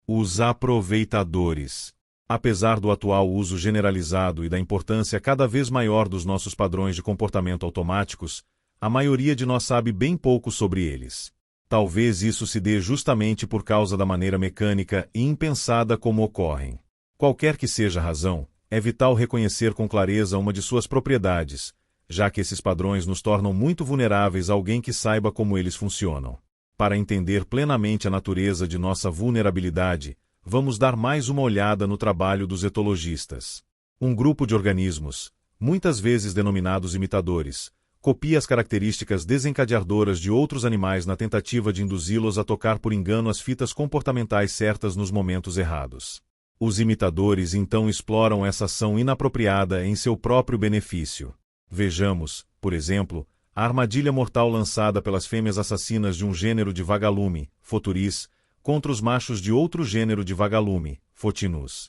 Os aproveitadores. Apesar do atual uso generalizado e da importância cada vez maior dos nossos padrões de comportamento automáticos, a maioria de nós sabe bem pouco sobre eles. Talvez isso se dê justamente por causa da maneira mecânica e impensada como ocorrem. Qualquer que seja a razão, é vital reconhecer com clareza uma de suas propriedades, já que esses padrões nos tornam muito vulneráveis a alguém que saiba como eles funcionam. Para entender plenamente a natureza de nossa vulnerabilidade, vamos dar mais uma olhada no trabalho dos etologistas. Um grupo de organismos, muitas vezes denominados imitadores, copia as características desencadeadoras de outros animais na tentativa de induzi-los a tocar por engano as fitas comportamentais certas nos momentos errados. Os imitadores então exploram essa ação inapropriada em seu próprio benefício. Vejamos, por exemplo, a armadilha mortal lançada pelas fêmeas assassinas de um gênero de vagalume, Photuris, contra os machos de outro gênero de vagalume, Photinus.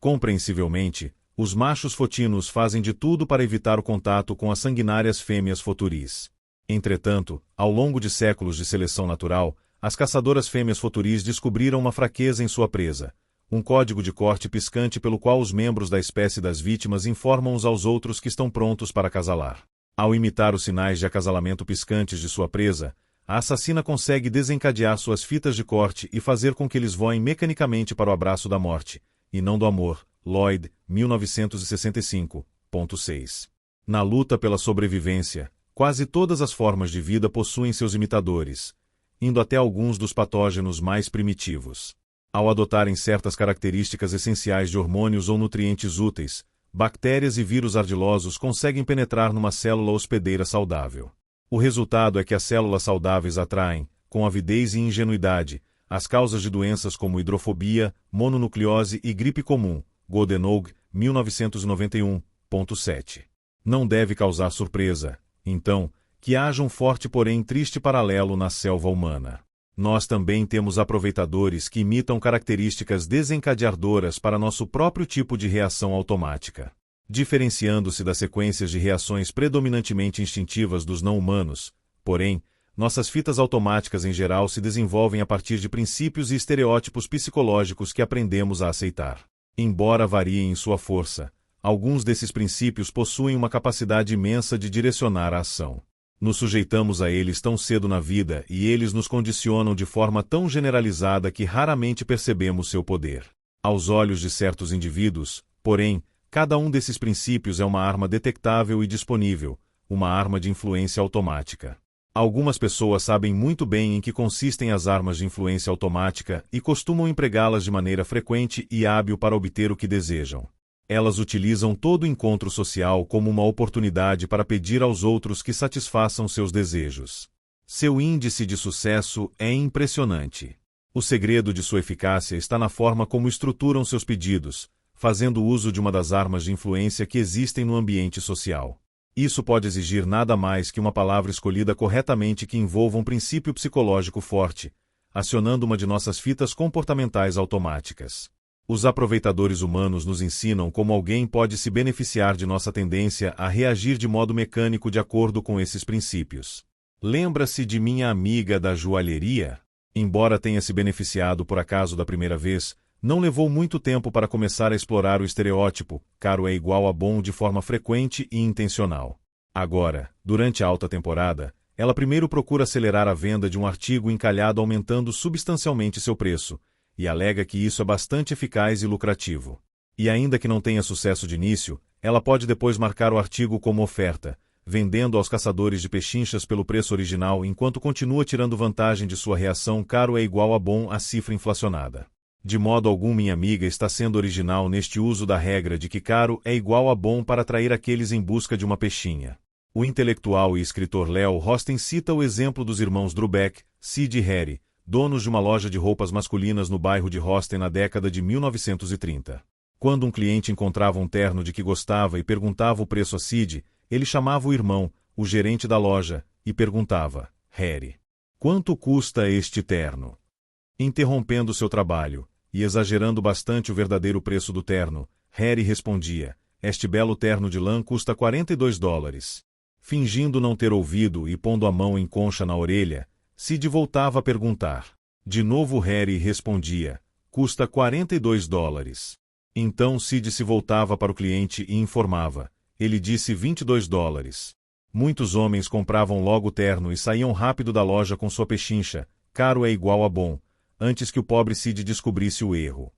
Compreensivelmente, os machos Photinus fazem de tudo para evitar o contato com as sanguinárias fêmeas Photuris. Entretanto, ao longo de séculos de seleção natural, as caçadoras fêmeas Photuris descobriram uma fraqueza em sua presa, um código de corte piscante pelo qual os membros da espécie das vítimas informam uns aos outros que estão prontos para acasalar. Ao imitar os sinais de acasalamento piscantes de sua presa, a assassina consegue desencadear suas fitas de corte e fazer com que eles voem mecanicamente para o abraço da morte, e não do amor. Lloyd, 1965.6. Na luta pela sobrevivência, quase todas as formas de vida possuem seus imitadores, indo até alguns dos patógenos mais primitivos. Ao adotarem certas características essenciais de hormônios ou nutrientes úteis, bactérias e vírus ardilosos conseguem penetrar numa célula hospedeira saudável. O resultado é que as células saudáveis atraem, com avidez e ingenuidade, as causas de doenças como hidrofobia, mononucleose e gripe comum. Goodenough, 1991.7. Não deve causar surpresa, então, que haja um forte porém triste paralelo na selva humana. Nós também temos aproveitadores que imitam características desencadeadoras para nosso próprio tipo de reação automática. Diferenciando-se das sequências de reações predominantemente instintivas dos não-humanos, porém, nossas fitas automáticas em geral se desenvolvem a partir de princípios e estereótipos psicológicos que aprendemos a aceitar. Embora variem em sua força, alguns desses princípios possuem uma capacidade imensa de direcionar a ação. Nos sujeitamos a eles tão cedo na vida e eles nos condicionam de forma tão generalizada que raramente percebemos seu poder. Aos olhos de certos indivíduos, porém, cada um desses princípios é uma arma detectável e disponível, uma arma de influência automática. Algumas pessoas sabem muito bem em que consistem as armas de influência automática e costumam empregá-las de maneira frequente e hábil para obter o que desejam. Elas utilizam todo o encontro social como uma oportunidade para pedir aos outros que satisfaçam seus desejos. Seu índice de sucesso é impressionante. O segredo de sua eficácia está na forma como estruturam seus pedidos, fazendo uso de uma das armas de influência que existem no ambiente social. Isso pode exigir nada mais que uma palavra escolhida corretamente que envolva um princípio psicológico forte, acionando uma de nossas fitas comportamentais automáticas. Os aproveitadores humanos nos ensinam como alguém pode se beneficiar de nossa tendência a reagir de modo mecânico de acordo com esses princípios. Lembra-se de minha amiga da joalheria? Embora tenha se beneficiado por acaso da primeira vez, não levou muito tempo para começar a explorar o estereótipo, caro é igual a bom de forma frequente e intencional. Agora, durante a alta temporada, ela primeiro procura acelerar a venda de um artigo encalhado aumentando substancialmente seu preço, e alega que isso é bastante eficaz e lucrativo. E ainda que não tenha sucesso de início, ela pode depois marcar o artigo como oferta, vendendo aos caçadores de pechinchas pelo preço original enquanto continua tirando vantagem de sua reação caro é igual a bom à cifra inflacionada. De modo algum minha amiga está sendo original neste uso da regra de que caro é igual a bom para atrair aqueles em busca de uma pechinha. O intelectual e escritor Leo Rosten cita o exemplo dos irmãos Drubeck, Sid e Harry, donos de uma loja de roupas masculinas no bairro de Rosten na década de 1930. Quando um cliente encontrava um terno de que gostava e perguntava o preço a Sid, ele chamava o irmão, o gerente da loja, e perguntava: Harry, quanto custa este terno? Interrompendo seu trabalho, e exagerando bastante o verdadeiro preço do terno, Harry respondia: este belo terno de lã custa $42. Fingindo não ter ouvido e pondo a mão em concha na orelha, Sid voltava a perguntar. De novo Harry respondia: custa $42. Então Sid se voltava para o cliente e informava. Ele disse $22. Muitos homens compravam logo o terno e saíam rápido da loja com sua pechincha, caro é igual a bom, antes que o pobre Sid descobrisse o erro.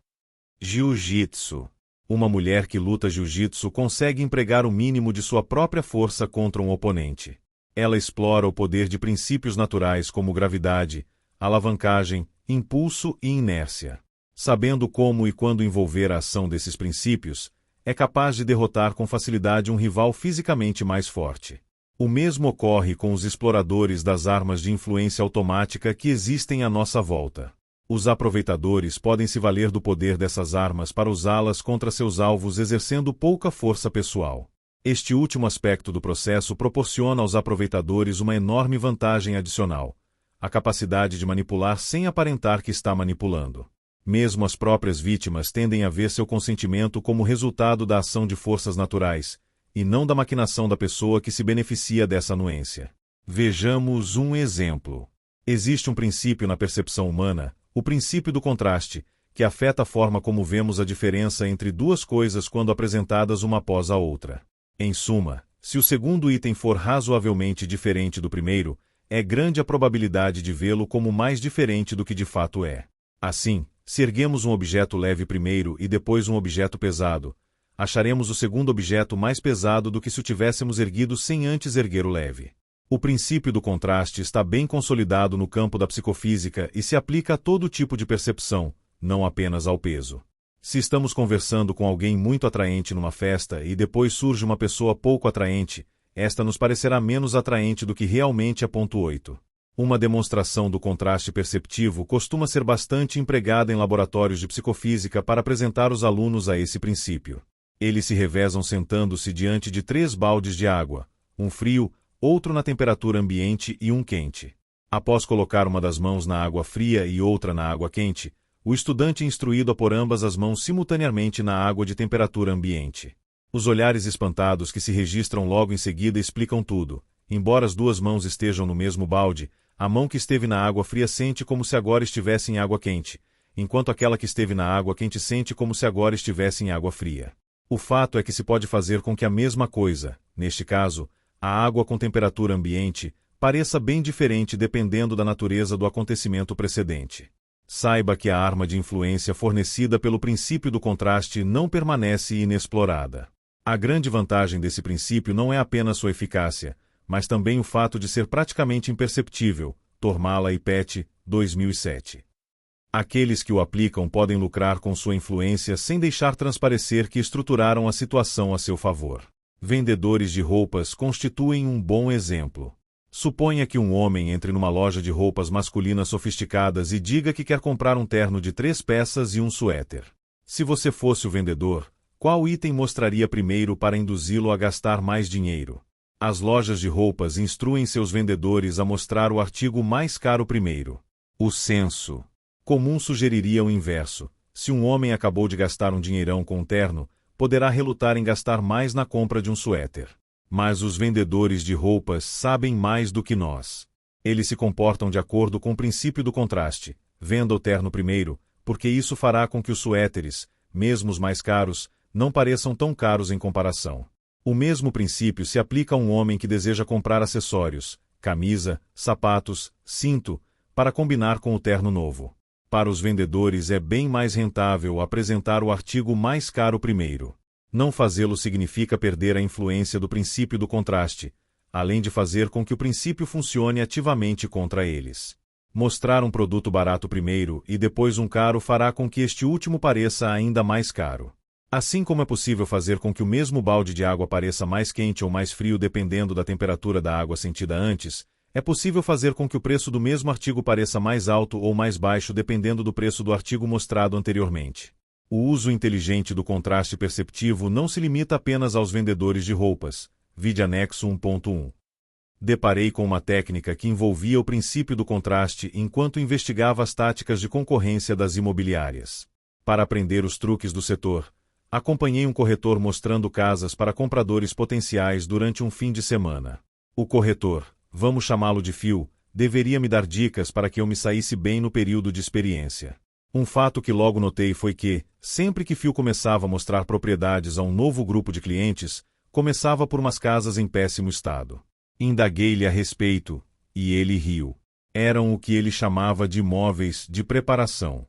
Jiu-jitsu. Uma mulher que luta jiu-jitsu consegue empregar o mínimo de sua própria força contra um oponente. Ela explora o poder de princípios naturais como gravidade, alavancagem, impulso e inércia. Sabendo como e quando envolver a ação desses princípios, é capaz de derrotar com facilidade um rival fisicamente mais forte. O mesmo ocorre com os exploradores das armas de influência automática que existem à nossa volta. Os aproveitadores podem se valer do poder dessas armas para usá-las contra seus alvos exercendo pouca força pessoal. Este último aspecto do processo proporciona aos aproveitadores uma enorme vantagem adicional: a capacidade de manipular sem aparentar que está manipulando. Mesmo as próprias vítimas tendem a ver seu consentimento como resultado da ação de forças naturais, e não da maquinação da pessoa que se beneficia dessa anuência. Vejamos um exemplo. Existe um princípio na percepção humana, o princípio do contraste, que afeta a forma como vemos a diferença entre duas coisas quando apresentadas uma após a outra. Em suma, se o segundo item for razoavelmente diferente do primeiro, é grande a probabilidade de vê-lo como mais diferente do que de fato é. Assim, se erguemos um objeto leve primeiro e depois um objeto pesado, acharemos o segundo objeto mais pesado do que se o tivéssemos erguido sem antes erguer o leve. O princípio do contraste está bem consolidado no campo da psicofísica e se aplica a todo tipo de percepção, não apenas ao peso. Se estamos conversando com alguém muito atraente numa festa e depois surge uma pessoa pouco atraente, esta nos parecerá menos atraente do que realmente é. 8. Uma demonstração do contraste perceptivo costuma ser bastante empregada em laboratórios de psicofísica para apresentar os alunos a esse princípio. Eles se revezam sentando-se diante de 3 baldes de água, um frio, outro na temperatura ambiente e um quente. Após colocar uma das mãos na água fria e outra na água quente, o estudante é instruído a pôr ambas as mãos simultaneamente na água de temperatura ambiente. Os olhares espantados que se registram logo em seguida explicam tudo. Embora as duas mãos estejam no mesmo balde, a mão que esteve na água fria sente como se agora estivesse em água quente, enquanto aquela que esteve na água quente sente como se agora estivesse em água fria. O fato é que se pode fazer com que a mesma coisa, neste caso, a água com temperatura ambiente, pareça bem diferente dependendo da natureza do acontecimento precedente. Saiba que a arma de influência fornecida pelo princípio do contraste não permanece inexplorada. A grande vantagem desse princípio não é apenas sua eficácia, mas também o fato de ser praticamente imperceptível. Tormala e Pett, 2007. Aqueles que o aplicam podem lucrar com sua influência sem deixar transparecer que estruturaram a situação a seu favor. Vendedores de roupas constituem um bom exemplo. Suponha que um homem entre numa loja de roupas masculinas sofisticadas e diga que quer comprar um terno de 3 peças e um suéter. Se você fosse o vendedor, qual item mostraria primeiro para induzi-lo a gastar mais dinheiro? As lojas de roupas instruem seus vendedores a mostrar o artigo mais caro primeiro. O senso comum sugeriria o inverso. Se um homem acabou de gastar um dinheirão com um terno, poderá relutar em gastar mais na compra de um suéter. Mas os vendedores de roupas sabem mais do que nós. Eles se comportam de acordo com o princípio do contraste. Venda o terno primeiro, porque isso fará com que os suéteres, mesmo os mais caros, não pareçam tão caros em comparação. O mesmo princípio se aplica a um homem que deseja comprar acessórios, camisa, sapatos, cinto, para combinar com o terno novo. Para os vendedores é bem mais rentável apresentar o artigo mais caro primeiro. Não fazê-lo significa perder a influência do princípio do contraste, além de fazer com que o princípio funcione ativamente contra eles. Mostrar um produto barato primeiro e depois um caro fará com que este último pareça ainda mais caro. Assim como é possível fazer com que o mesmo balde de água pareça mais quente ou mais frio dependendo da temperatura da água sentida antes, é possível fazer com que o preço do mesmo artigo pareça mais alto ou mais baixo dependendo do preço do artigo mostrado anteriormente. O uso inteligente do contraste perceptivo não se limita apenas aos vendedores de roupas. Vide anexo 1.1. Deparei com uma técnica que envolvia o princípio do contraste enquanto investigava as táticas de concorrência das imobiliárias. Para aprender os truques do setor, acompanhei um corretor mostrando casas para compradores potenciais durante um fim de semana. O corretor, vamos chamá-lo de Phil, deveria me dar dicas para que eu me saísse bem no período de experiência. Um fato que logo notei foi que, sempre que Phil começava a mostrar propriedades a um novo grupo de clientes, começava por umas casas em péssimo estado. Indaguei-lhe a respeito, e ele riu. Eram o que ele chamava de imóveis de preparação.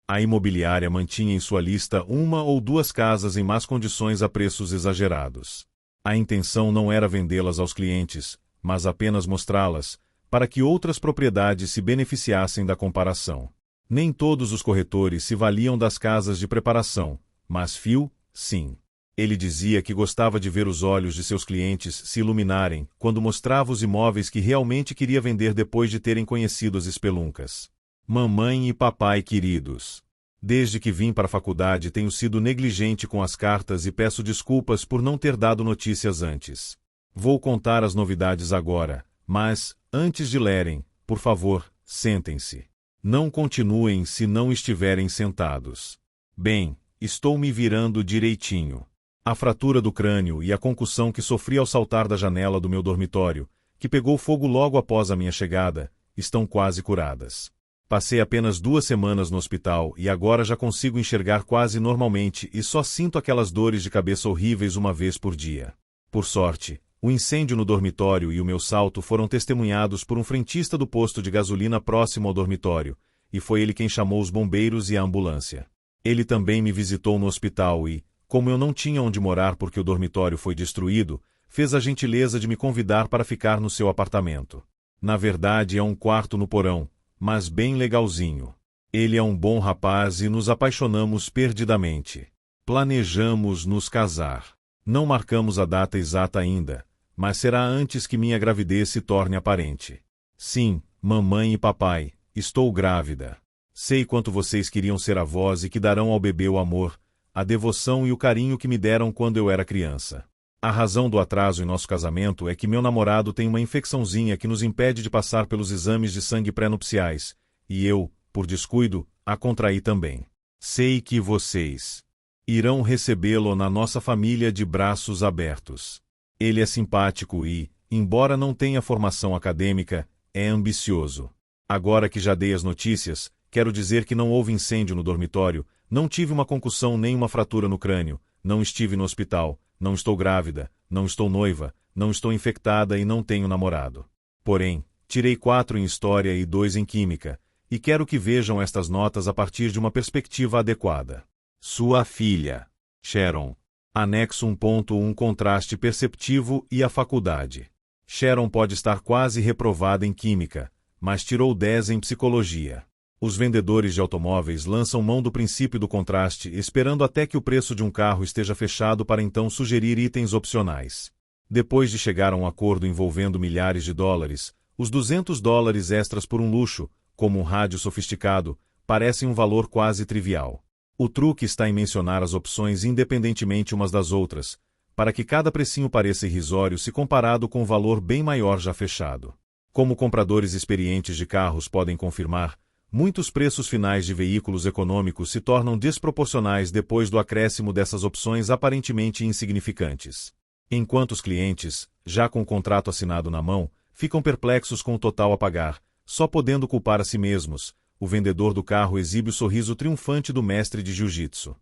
A imobiliária mantinha em sua lista uma ou duas casas em más condições a preços exagerados. A intenção não era vendê-las aos clientes, mas apenas mostrá-las, para que outras propriedades se beneficiassem da comparação. Nem todos os corretores se valiam das casas de preparação, mas Phil, sim. Ele dizia que gostava de ver os olhos de seus clientes se iluminarem quando mostrava os imóveis que realmente queria vender depois de terem conhecido as espeluncas. Mamãe e papai queridos. Desde que vim para a faculdade tenho sido negligente com as cartas e peço desculpas por não ter dado notícias antes. Vou contar as novidades agora, mas, antes de lerem, por favor, sentem-se. Não continuem se não estiverem sentados. Bem, estou me virando direitinho. A fratura do crânio e a concussão que sofri ao saltar da janela do meu dormitório, que pegou fogo logo após a minha chegada, estão quase curadas. Passei apenas 2 semanas no hospital e agora já consigo enxergar quase normalmente e só sinto aquelas dores de cabeça horríveis uma vez por dia. Por sorte, o incêndio no dormitório e o meu salto foram testemunhados por um frentista do posto de gasolina próximo ao dormitório, e foi ele quem chamou os bombeiros e a ambulância. Ele também me visitou no hospital e, como eu não tinha onde morar porque o dormitório foi destruído, fez a gentileza de me convidar para ficar no seu apartamento. Na verdade, é um quarto no porão, mas bem legalzinho. Ele é um bom rapaz e nos apaixonamos perdidamente. Planejamos nos casar. Não marcamos a data exata ainda, mas será antes que minha gravidez se torne aparente. Sim, mamãe e papai, estou grávida. Sei quanto vocês queriam ser avós e que darão ao bebê o amor, a devoção e o carinho que me deram quando eu era criança. A razão do atraso em nosso casamento é que meu namorado tem uma infecçãozinha que nos impede de passar pelos exames de sangue pré-nupciais, e eu, por descuido, a contraí também. Sei que vocês irão recebê-lo na nossa família de braços abertos. Ele é simpático e, embora não tenha formação acadêmica, é ambicioso. Agora que já dei as notícias, quero dizer que não houve incêndio no dormitório, não tive uma concussão nem uma fratura no crânio, não estive no hospital, não estou grávida, não estou noiva, não estou infectada e não tenho namorado. Porém, tirei 4 em História e 2 em Química, e quero que vejam estas notas a partir de uma perspectiva adequada. Sua filha, Sharon. Anexo 1.1 Contraste perceptivo e a faculdade. Sharon pode estar quase reprovada em Química, mas tirou 10 em Psicologia. Os vendedores de automóveis lançam mão do princípio do contraste, esperando até que o preço de um carro esteja fechado para então sugerir itens opcionais. Depois de chegar a um acordo envolvendo milhares de dólares, os $200 extras por um luxo, como um rádio sofisticado, parecem um valor quase trivial. O truque está em mencionar as opções independentemente umas das outras, para que cada precinho pareça irrisório se comparado com um valor bem maior já fechado. Como compradores experientes de carros podem confirmar, muitos preços finais de veículos econômicos se tornam desproporcionais depois do acréscimo dessas opções aparentemente insignificantes. Enquanto os clientes, já com o contrato assinado na mão, ficam perplexos com o total a pagar, só podendo culpar a si mesmos, o vendedor do carro exibe o sorriso triunfante do mestre de jiu-jitsu.